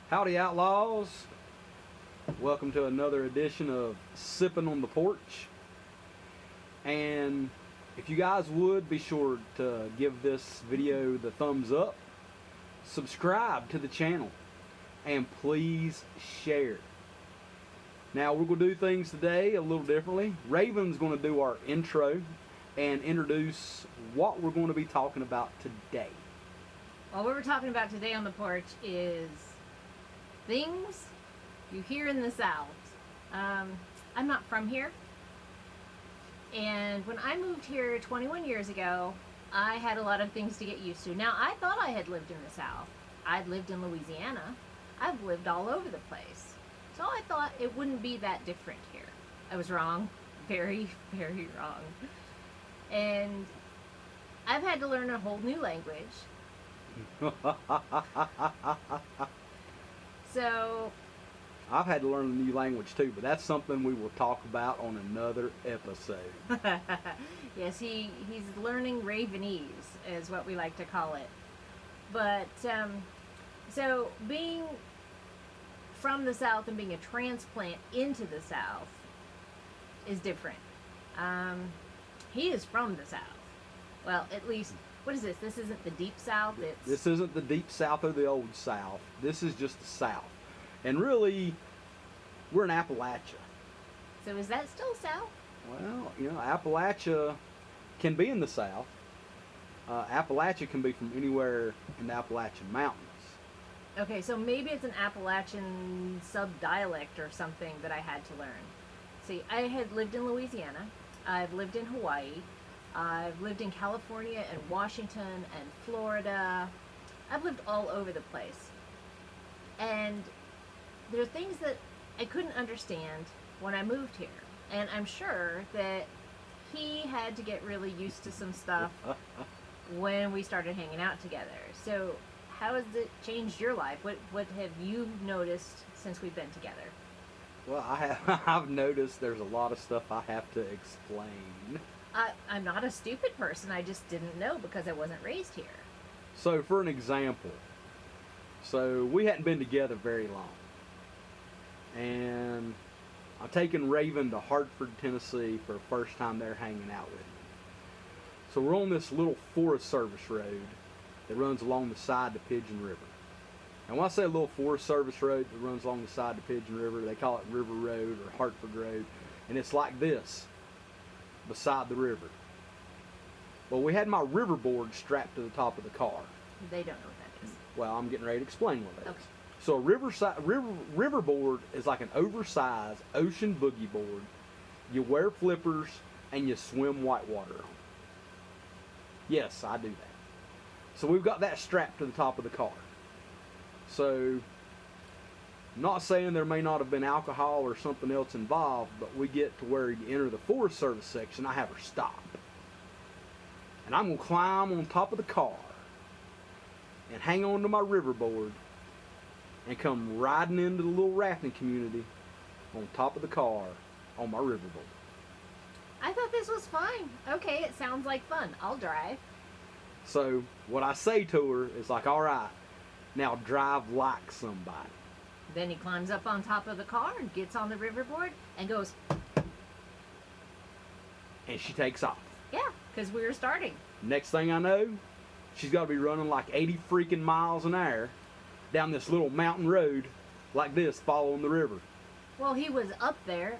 Howdy, Outlaws. Welcome to another edition of Sippin on the Porch. And if you guys would, be sure to give this video the thumbs up, subscribe to the channel, and please share. Now, we're going to do things today a little differently. Raven's going to do our intro and introduce what we're going to be talking about today. Well, what we're talking about today on the porch is things you hear in the South. I'm not from here. And when I moved here 21 years ago, I had a lot of things to get used to. Now, I thought I had lived in the South. I'd lived in Louisiana. I've lived all over the place. So I thought it wouldn't be that different here. I was wrong. Very, very wrong. And I've had to learn a whole new language. So I've had to learn a new language too, but that's something we will talk about on another episode. Yes, he's learning Ravenese is what we like to call it. But so being from the South and being a transplant into the South is different. He is from the South. Well, at least, what is this? This isn't the deep South. This isn't the deep South or the old South. This is just the South. And really, we're in Appalachia. So is that still South? Well, you know, Appalachia can be in the South. Appalachia can be from anywhere in the Appalachian Mountains. Okay, so maybe it's an Appalachian sub-dialect or something that I had to learn. See, I had lived in Louisiana. I've lived in Hawaii. I've lived in California and Washington and Florida. I've lived all over the place. And there are things that I couldn't understand when I moved here. And I'm sure that he had to get really used to some stuff when we started hanging out together. So how has it changed your life? What have you noticed since we've been together? Well, I've noticed there's a lot of stuff I have to explain. I'm not a stupid person. I just didn't know because I wasn't raised here. So for an example, so we hadn't been together very long. And I've taken Raven to Hartford, Tennessee for the first time there hanging out with me. So we're on this little Forest Service road that runs along the side of the Pigeon River. And when I say a little Forest Service road that runs along the side of the Pigeon River, they call it River Road or Hartford Road. And it's like this, beside the river. Well, we had my riverboard strapped to the top of the car. They don't know what that is. Well, I'm getting ready to explain what that Okay. is. So a riverboard is like an oversized ocean boogie board. You wear flippers and you swim whitewater on. Yes, I do that. So we've got that strapped to the top of the car. So, I'm not saying there may not have been alcohol or something else involved, but we get to where you enter the Forest Service section, I have her stop. And I'm going to climb on top of the car and hang on to my riverboard and come riding into the little rafting community on top of the car on my riverboard. I thought this was fine. Okay, it sounds like fun. I'll drive. So what I say to her is like, all right, now drive like somebody. Then he climbs up on top of the car and gets on the riverboard and goes, And she takes off. yeah, because we were starting. Next thing I know, she's got to be running like 80 freaking miles an hour down this little mountain road like this, following the river. Well, he was up there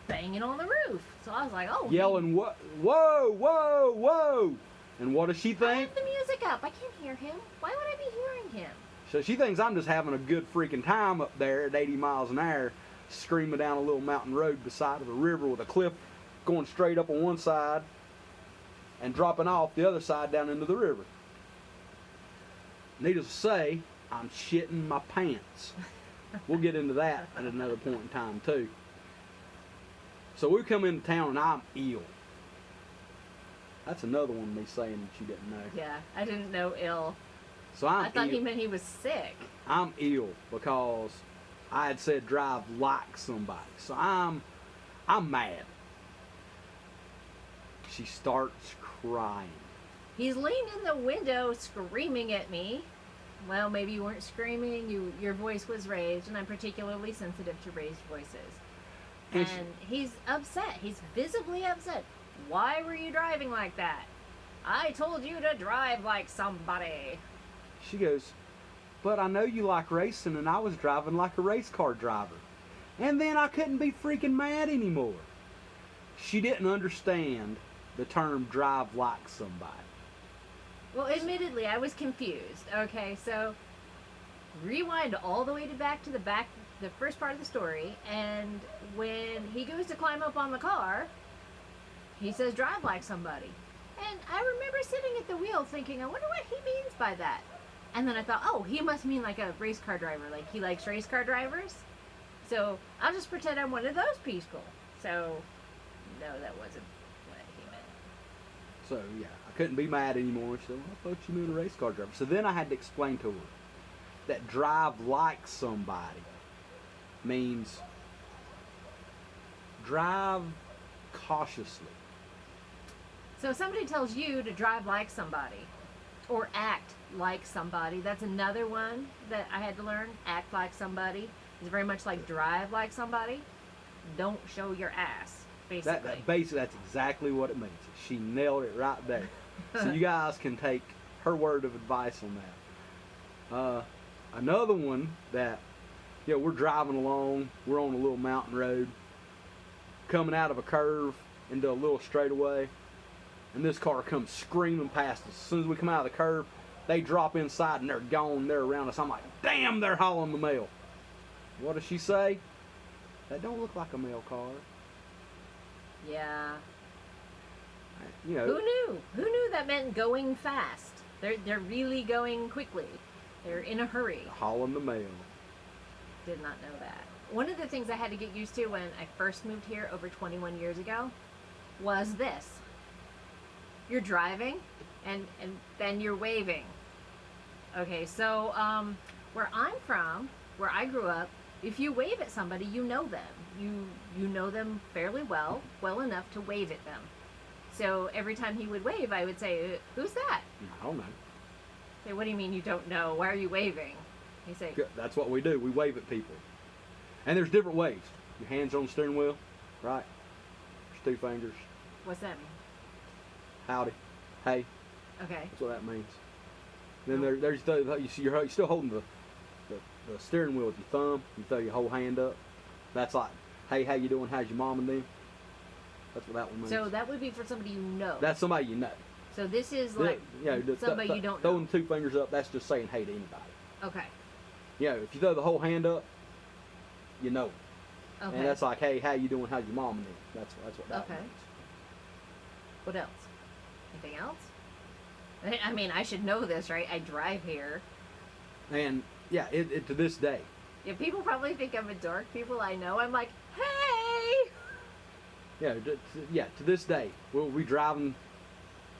banging on the roof. So I was like, oh. Yelling, whoa, whoa, whoa. And what does she I think? have the music up. I can't hear him. Why would I be hearing him? So she thinks I'm just having a good freaking time up there at 80 miles an hour, screaming down a little mountain road beside of a river with a cliff going straight up on one side and dropping off the other side down into the river. Needless to say, I'm shitting my pants. We'll get into that at another point in time too. So we come into town and I'm ill. That's another one of me saying that you didn't know. Yeah, I didn't know ill. So I thought he meant he was sick. I'm ill because I had said drive like somebody. So I'm mad. She starts crying. He's leaning in the window screaming at me. well, maybe you weren't screaming. Your voice was raised, and I'm particularly sensitive to raised voices. And And he's upset. He's visibly upset. Why were you driving like that? I told you to drive like somebody. she goes, but I know you like racing, and I was driving like a race car driver. And then I couldn't be freaking mad anymore. She didn't understand the term drive like somebody. Well, admittedly, I was confused. Okay, so rewind all the way to the first part of the story, and when he goes to climb up on the car, he says drive like somebody. And I remember sitting at the wheel thinking, I wonder what he means by that. And then I thought, oh, he must mean like a race car driver, like he likes race car drivers. So I'll just pretend I'm one of those people. So no, that wasn't what he meant. So, yeah, I couldn't be mad anymore. She said, well, I thought you meant a race car driver. So then I had to explain to her that drive like somebody means drive cautiously. So if somebody tells you to drive like somebody or act like somebody, that's another one that I had to learn. Act like somebody is very much like drive like somebody. Don't show your ass, basically. Basically, that's exactly what it means. She nailed it right there. So you guys can take her word of advice on that. Another one that, we're driving along. We're on a little mountain road, coming out of a curve into a little straightaway. And this car comes screaming past us. As soon as we come out of the curve, they drop inside and they're gone. They're around us. I'm like, damn, they're hauling the mail. What does she say? That don't look like a mail car. Yeah. Who Who knew? Who knew that meant going fast? They're really going quickly. They're in a hurry. Hauling the mail. Did not know that. One of the things I had to get used to when I first moved here over 21 years ago was this. You're driving, and then you're waving. Okay, so where I'm from, where I grew up, if you wave at somebody, you know them. You know them fairly well enough to wave at them. So every time he would wave, I would say, "Who's that?" I don't know. Say, "What do you mean you don't know? Why are you waving?" He say, That's what we do. We wave at people. And there's different ways. Your hands on the steering wheel, right? There's 2 fingers. "What's that mean?" Howdy. Hey. Okay. That's what that means. Then there's you're still holding the steering wheel with your thumb. You throw your whole hand up. That's like, hey, how you doing? How's your mom and them? That's what that one means. So that would be for somebody you know. That's somebody you know. So this is like somebody you don't know. Throwing 2 fingers up, that's just saying hey to anybody. Okay. If you throw the whole hand up, you know. Okay. And that's like, hey, how you doing? How's your mom and them? That's what that means. What else? Anything else? I mean, I should know this, right? I drive here. And it to this day. Yeah, people probably think I'm a dork. People I know, I'm like, hey! To this day, we'll be driving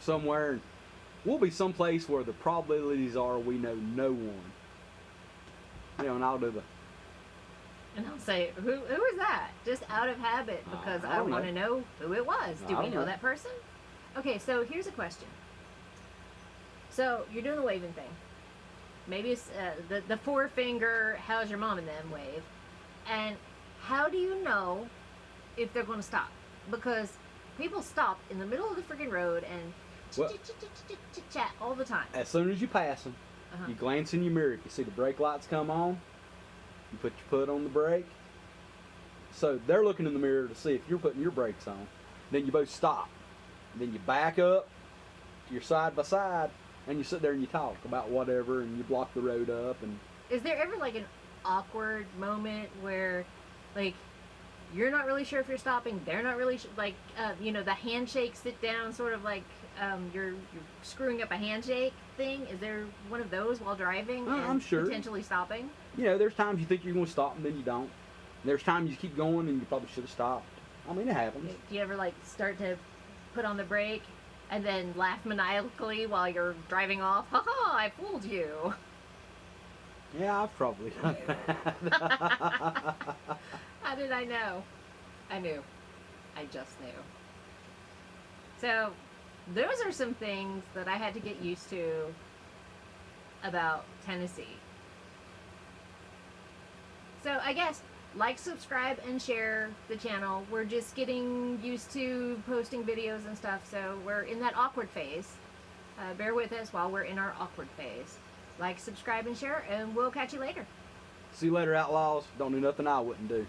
somewhere and we'll be someplace where the probabilities are we know no one. And I'll do the... And I'll say, who is that? Just out of habit, because I want to know who it was. Do we know that person? Okay, so here's a question. So you're doing the waving thing. Maybe it's the 4-finger, how's your mom and them wave. And how do you know if they're going to stop? Because people stop in the middle of the freaking road and chat all the time. As soon as you pass them, you glance in your mirror. If you see the brake lights come on, you put your foot on the brake. So they're looking in the mirror to see if you're putting your brakes on. Then you both stop. Then you back up. You're side by side. And you sit there and you talk about whatever, and you block the road up. And is there ever like an awkward moment where, like, you're not really sure if you're stopping, they're not really the handshake sit down, sort of like you're screwing up a handshake thing? Is there one of those while driving and I'm sure. potentially stopping? There's times you think you're going to stop and then you don't. There's times you keep going and you probably should have stopped. I mean, it happens. Do you ever like start to put on the brake and then laugh maniacally while you're driving off? Ha ha, I fooled you. Yeah, I've probably done that. How did I know? I knew. I just knew. So, those are some things that I had to get used to about Tennessee. So I guess like, subscribe, and share the channel. We're just getting used to posting videos and stuff, so we're in that awkward phase. Bear with us while we're in our awkward phase. Like, subscribe, and share, and we'll catch you later. See you later, outlaws. Don't do nothing I wouldn't do.